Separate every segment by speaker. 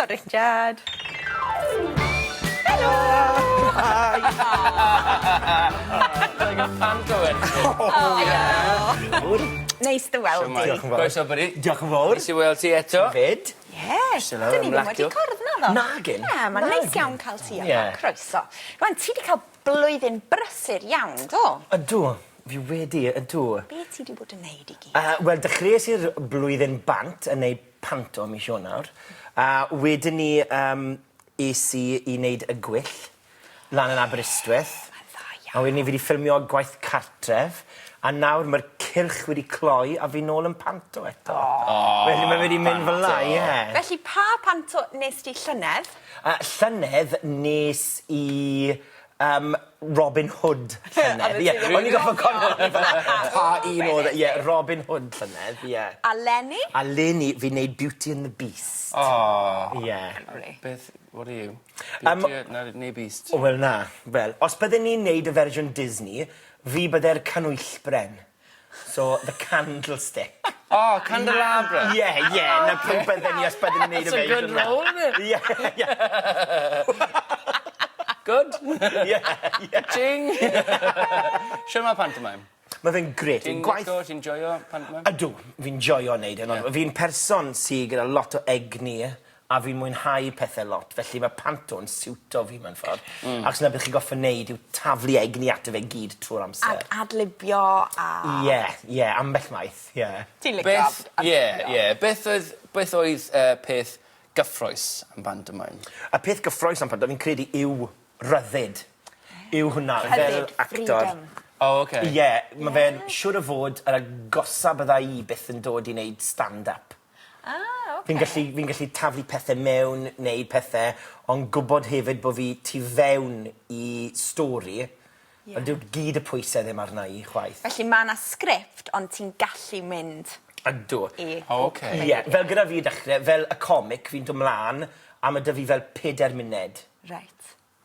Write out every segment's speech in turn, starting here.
Speaker 1: Richard.
Speaker 2: Helo!
Speaker 3: Hi! Like a panto
Speaker 1: Neis dy weld di.
Speaker 2: Diolch yn fawr.
Speaker 3: Croeso, buddy.
Speaker 2: Diolch yn fawr.
Speaker 3: Nes i weld ti eto.
Speaker 2: Fyd.
Speaker 1: Ie,
Speaker 2: Silo,
Speaker 1: dyn ni ddim wedi
Speaker 3: ymlacio.
Speaker 1: cwrdd na ddo.
Speaker 2: Nagyn.
Speaker 1: Ie, mae'n neis iawn cael ti yma.
Speaker 2: Ie.
Speaker 1: Croeso. Rwan, ti wedi cael blwyddyn brysur iawn, do?
Speaker 2: Ydw, fi wedi, ydw.
Speaker 1: Be ti wedi bod yn neud i gyd?
Speaker 2: Wel, dechreuais i'r blwyddyn bant yn neud panto mis Ionawr. Wedyn ni es i wneud y gwyll lan yn Aberystwyth.
Speaker 1: Dda iawn.
Speaker 2: A wedyn ni fi wedi ffilmio gwaith cartref. A nawr mae'r cylch wedi cloi a fi nôl yn panto eto. Felly mae wedi mynd fel la, ie.
Speaker 1: Felly, pa panto nes ti llynedd?
Speaker 2: Llynedd nes i Robin Hood llynedd. Ie, o'n i'n goffo cofio pa un oedd, ie, Robin Hood llynedd, ie.
Speaker 1: A Lenny?
Speaker 2: A Lenny, fi wneud Beauty and the Beast.
Speaker 3: Oh.
Speaker 2: Ie.
Speaker 3: Beth, what are you? Beauty, neu Beast?
Speaker 2: Wel na, fel, os bydden ni'n neud y fersiwn Disney, fi bydde'r canwyllbren. So, the candlestick.
Speaker 3: Oh, candelabra.
Speaker 2: Ie, ie, na pwy bydden ni os bydden ni'n neud y
Speaker 3: That's a good
Speaker 2: fersiwn na.
Speaker 3: role, isn't it?
Speaker 2: Ie, ie.
Speaker 3: Good.
Speaker 2: Ie, ie.
Speaker 3: Ching. Siwr mae pantomime?
Speaker 2: Mae fe'n gret.
Speaker 3: Ti'n
Speaker 2: Gwaith...
Speaker 3: licio, ti'n joio pantomime?
Speaker 2: Ydw, fi'n joio wneud hyn. Yeah. Fi'n person sydd gyda lot o egni a fi'n mwynhau pethau lot. Felly mae panto'n siwto fi mewn ffordd. Ac sy'n beth chi'n goffa wneud yw taflu egni ato fe gyd trwy'r amser.
Speaker 1: Ac adlibio a...
Speaker 2: Ie, ie, ambell maith, ie.
Speaker 1: Ti'n licio
Speaker 3: Beth,
Speaker 1: adlibio?
Speaker 3: ie. Beth oedd peth gyffroes am pantomime?
Speaker 2: A peth gyffroes am panto, fi'n credu yw ryddid. Yw hwnna, fel
Speaker 1: Rhyddid,
Speaker 2: actor.
Speaker 1: freedom.
Speaker 3: Oh, okay.
Speaker 2: Ie, mae fe'n siŵr o fod yr agosaf bydda i byth yn dod i wneud stand-up.
Speaker 1: Oce.
Speaker 2: Fi'n gallu taflu pethau mewn, wneud pethau, ond gwybod hefyd bod fi tu fewn i stori, ond dyw gyd y pwysau ddim arna i chwaith.
Speaker 1: Felly mae yna sgript, ond ti'n gallu mynd
Speaker 2: Ydw.
Speaker 1: i...
Speaker 3: Oh, okay.
Speaker 2: Ie, fel gyda fi dechrau, fel y comic, fi'n dod mlaen, a mae dy fi fel 4 munud
Speaker 1: Right.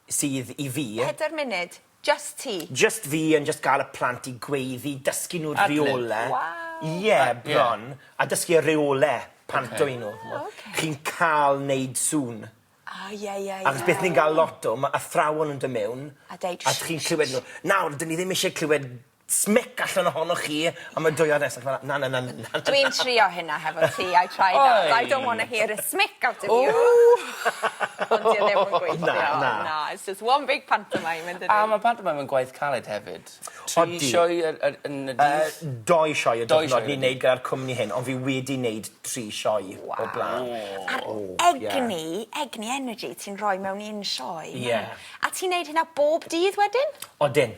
Speaker 2: sydd i fi.
Speaker 1: 4 munud, just ti.
Speaker 2: Just fi yn just gael y plant i gweiddi, dysgu nhw'r
Speaker 3: Adlib.
Speaker 2: reolau.
Speaker 1: Waw.
Speaker 2: Ie, bron. A dysgu y reolau panto i nhw.
Speaker 1: ocê.
Speaker 2: Chi'n cael neud sŵn.
Speaker 1: Ie.
Speaker 2: Achos beth ni'n gael lot o, mae athrawon yn dod mewn.
Speaker 1: A deud,
Speaker 2: A chi'n clywed nhw. Nawr, dyn ni ddim eisiau clywed smic allan ohonoch chi. A mae dwy ar nesaf. Na.
Speaker 1: Dwi'n trio hynna hefo ti, I tried that. I don't want to hear a smic out of you. Ond ti ddim yn gweithio.
Speaker 2: Na.
Speaker 1: It's just one big pantomime, ynddi?
Speaker 3: A mae pantomime yn gwaith caled hefyd.
Speaker 2: Odi.
Speaker 3: 3 sioe yn y dydd?
Speaker 2: 2 sioe y
Speaker 3: Dou sioe
Speaker 2: diwrnod ni'n neud gyda'r cwmni hyn, ond fi wedi neud 3 sioe o blaen.
Speaker 1: A'r egni energy ti'n rhoi mewn un sioe.
Speaker 2: Ie.
Speaker 1: A ti'n neud hynna bob dydd wedyn?
Speaker 2: Odyn.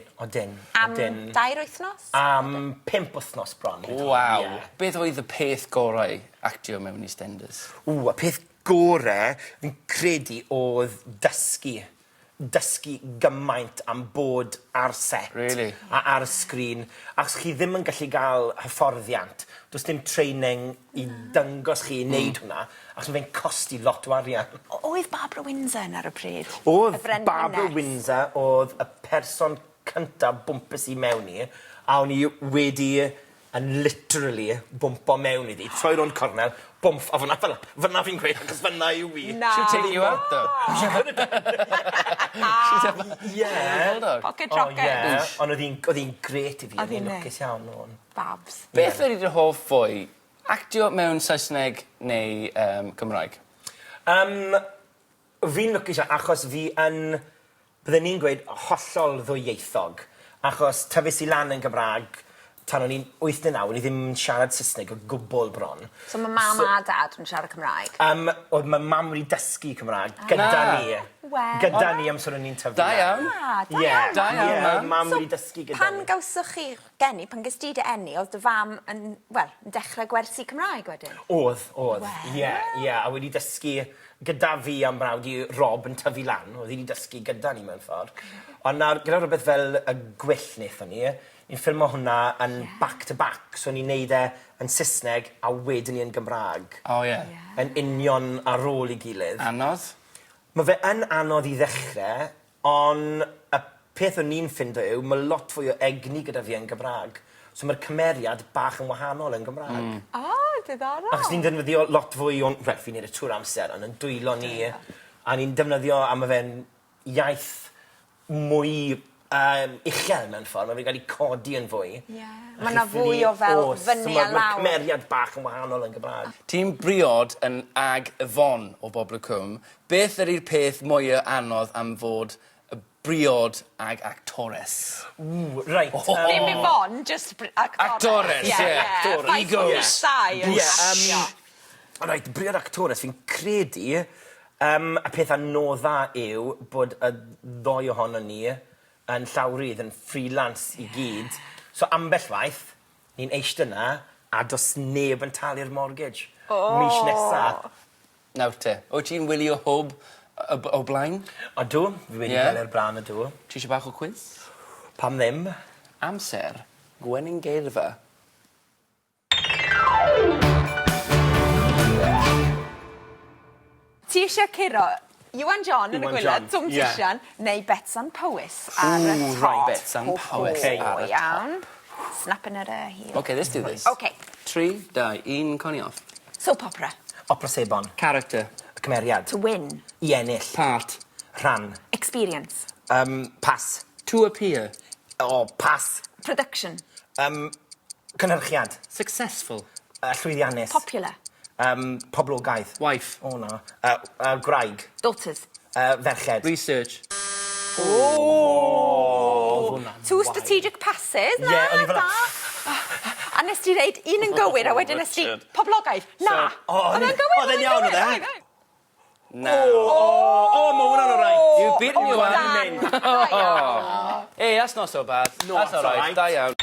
Speaker 1: Am 2 wythnos?
Speaker 2: Am 5 wythnos bron.
Speaker 3: Waw.
Speaker 2: Ie.
Speaker 3: Beth oedd y peth gorau actio mewn EastEnders?
Speaker 2: Y peth gorau fi'n credu oedd dysgu gymaint am bod ar set.
Speaker 3: Really?
Speaker 2: A ar y sgrin. Ac chi ddim yn gallu gael hyfforddiant. Does dim training i dyngos chi i wneud hwnna. Ac fe'n costi lot o arian.
Speaker 1: Oedd Barbara Windsor yn ar y pryd?
Speaker 2: Oedd
Speaker 1: Y Brendan
Speaker 2: Barbara
Speaker 1: Ness?
Speaker 2: Windsor oedd y person cyntaf bwmpus i mewn i, a o'n i wedi yn literally bwmpo mewn iddi, troi rownd cornel, bwmff, a fyna fi'n gweud, achos fyna yw fi.
Speaker 1: Na.
Speaker 3: She'll take you out, though.
Speaker 2: Ie.
Speaker 1: Pocket rocket.
Speaker 2: Ond oedd hi'n gret i fi, oedd hi'n
Speaker 1: hi'n
Speaker 2: lwcus iawn o'n.
Speaker 1: Babs.
Speaker 3: Beth ydy dy hoff fwy? Actio mewn Saesneg neu Cymraeg?
Speaker 2: Fi'n lwcus iawn, achos fi yn, byddwn ni'n gweud, hollol ddwyieithog. Achos tyfus i lan yn Gymraeg, tan o'n i'n 8 neu 9, ni ddim yn siarad Saesneg o gwbl bron.
Speaker 1: So mae mam a dad yn siarad Cymraeg?
Speaker 2: Oedd mae mam wedi dysgu Cymraeg gyda ni.
Speaker 1: Wel.
Speaker 2: Gyda ni amser o'n i'n tyfu.
Speaker 3: Da iawn.
Speaker 1: Da iawn.
Speaker 3: Da iawn, mam.
Speaker 2: Mam wedi dysgu gyda
Speaker 1: Pan
Speaker 2: ni.
Speaker 1: gawsoch chi geni, pan gys ti dy eni, oedd dy fam yn, wel, yn dechrau gwersi Cymraeg wedyn?
Speaker 2: Oedd. Ie. A wedi dysgu gyda fi am brawd i Rob yn tyfu lan. Oedd wedi dysgu gyda ni mewn ffordd. Ond nawr, gyda rhywbeth fel y gwyll wnaethon ni, ni'n ffilmo hwnna yn back-to-back. So ni'n neud e yn Saesneg a wedyn ni yn Gymraeg.
Speaker 3: O, ie.
Speaker 2: Yn union ar ôl i gilydd.
Speaker 3: Anodd?
Speaker 2: Mae fe yn anodd i ddechrau, ond y peth o'n ni'n ffindo yw, mae lot fwy o egni gyda fi yn Gymraeg. So mae'r cymeriad bach yn wahanol yn Gymraeg.
Speaker 1: O, diddorol.
Speaker 2: Achos ni'n defnyddio lot fwy o'n... Wel, fi'n neud y tŵr amser, ond yn dwylo ni. A ni'n defnyddio am y fe'n iaith mwy uchel mewn ffordd. Mae fe'n cael ei codi yn fwy.
Speaker 1: Mae yna fwy o fel fyny a
Speaker 2: Mae'r
Speaker 1: lawr.
Speaker 2: cymeriad bach yn wahanol yn Gymraeg.
Speaker 3: Ti'n briod yn ag y fon o bobl y cwm. Beth ydy'r peth mwyaf anodd am fod y briod ag actores?
Speaker 2: Reit.
Speaker 1: Ddim i fon, just actores.
Speaker 3: Actores, ie. Egos.
Speaker 2: Reit, briod actores, fi'n credu y peth anodda yw bod y ddoi ohono ni yn llawrydd, yn freelance i gyd. So ambell waith, ni'n eist yna a dos neb yn talu'r mortgage. Mis nesa.
Speaker 3: Nawr te, wyt ti'n wylio hwb o blaen?
Speaker 2: A dw, fi wedi cael e'r bran y dw.
Speaker 3: Ti eisiau bach o quiz?
Speaker 2: Pam ddim?
Speaker 3: Amser, gwenyn geirfa.
Speaker 1: Ti eisiau curo Iwan John yn y
Speaker 2: Iwan
Speaker 1: gwylod,
Speaker 2: John,
Speaker 1: Twm Tisian, neu Bets and Powys ar y top.
Speaker 3: Bets and Powys ar y top.
Speaker 1: Iawn. Snapping at her heel.
Speaker 3: Okay, let's do this.
Speaker 1: Okay.
Speaker 3: 3, 2, 1, coni off.
Speaker 1: Soap opera.
Speaker 2: Opera Sebon.
Speaker 3: Character.
Speaker 2: Y cymeriad.
Speaker 1: To win.
Speaker 2: I ennill.
Speaker 3: Part.
Speaker 2: Rhan.
Speaker 1: Experience.
Speaker 2: Pas.
Speaker 3: To appear.
Speaker 2: O, pas.
Speaker 1: Production.
Speaker 2: Cynhyrchiad.
Speaker 3: Successful.
Speaker 2: Llwyddiannus.
Speaker 1: Popular.
Speaker 2: Poblogaidd.
Speaker 3: Wife.
Speaker 2: O na. Graig.
Speaker 1: Daughters.
Speaker 2: Ferched.
Speaker 3: Research.
Speaker 1: Two strategic passes.
Speaker 2: Ie, o'n i fel...
Speaker 1: A nes ti reid un yn gywir a wedyn nes ti poblogaidd. Na. Oedd e'n gywir.
Speaker 2: Oedd e'n iawn oedd e?
Speaker 3: No.
Speaker 2: O, mae hwnna'n o'r rhaid.
Speaker 3: You beat me, Iwan.
Speaker 1: Da iawn.
Speaker 3: Hey, that's not so bad.
Speaker 2: No,
Speaker 3: That's all right.
Speaker 2: that's all right.
Speaker 3: Da iawn.